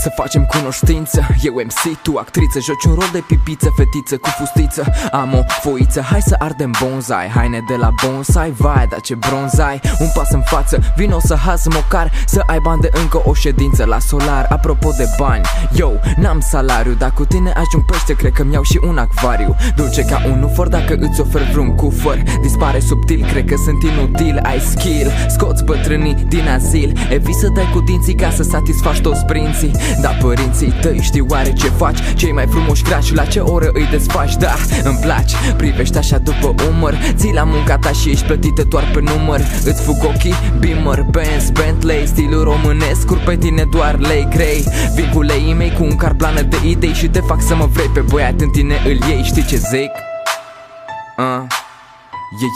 Să facem cunoștință, eu MC, tu actriță. Joci un rol de pipiță, fetiță cu fustiță. Am o foiță, hai să ardem bonsai. Haine de la bonsai, vai, dar ce bronzai. Un pas în față, vino să haz mocar. Să ai bani de încă o ședință la solar. Apropo de bani, yo, n-am salariu, dar cu tine ajung pește, cred că-mi iau și un acvariu. Dulce ca un nufor dacă îți ofer vreun cufăr. Dispare subtil, cred că sunt inutil. Ai skill, scoți bătrânii din azil. Evit să dai cu dinții ca să satisfaci toți prinții. Dar părinții tăi știu oare ce faci. Cei mai frumoși craci, la ce oră îi desfaci. Da, îmi place, privești așa după umăr. Ții la munca ta și ești plătită doar pe număr. Îți fug ochii, Beamer, Benz, Bentley. Stilul românesc, cur pe tine doar lei grei. Vin cu leii mei cu un carplană de idei și te fac să mă vrei pe băiat, în tine îl iei. Știi ce zic?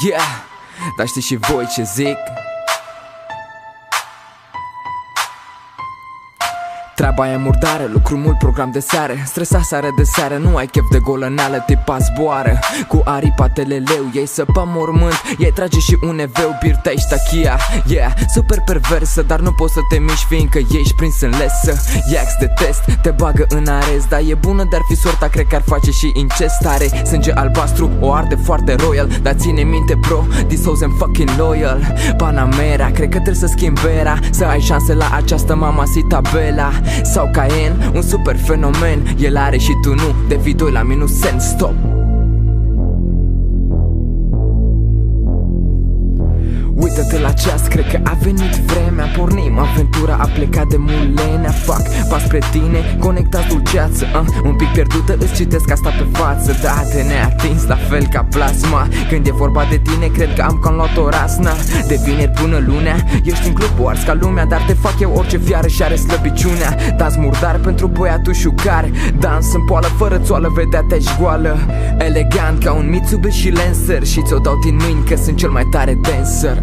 Yeah, dar știi și voi ce zic? Treaba e murdare, lucru mult, program de seară. Stresat seară de seară, nu ai chef de golăneală. Tipa zboară cu aripa teleleu. Ei săpă mormânt, ei trage și un eveu. Birta-i ștachia, yeah, super perversă. Dar nu poți să te miști fiindcă ești prins în lesă. Iax de test, te bagă în arest. Dar e bună, dar fi sorta, cred că ar face și incest. Are sânge albastru, o arde foarte royal. Dar ține minte bro, this hoes am fucking loyal. Panamera, cred că trebuie să schimbi era. Să ai șanse la această mamacita Bella sau Caen, un super fenomen. El are și tu nu, de V2 la minus sens, stop. Uită-te la ceas, cred că a venit vremea. Pornim, aventura a plecat de mulenea. Fac pas spre tine, conectați dulceață. Un pic pierdută, îți citesc asta pe față. Da, te neatins, la fel ca plasma. Când e vorba de tine, cred că am cam luat o rasna. De vineri până lunea, ești în club, o ars ca lumea. Dar te fac eu orice fiară și are slăbiciunea. Dans murdar pentru băiatul șucar. Dans în poală, fără țoală, vedea te-și goală. Elegant ca un Mitsubishi Lancer. Și ți-o dau din mâini că sunt cel mai tare dancer.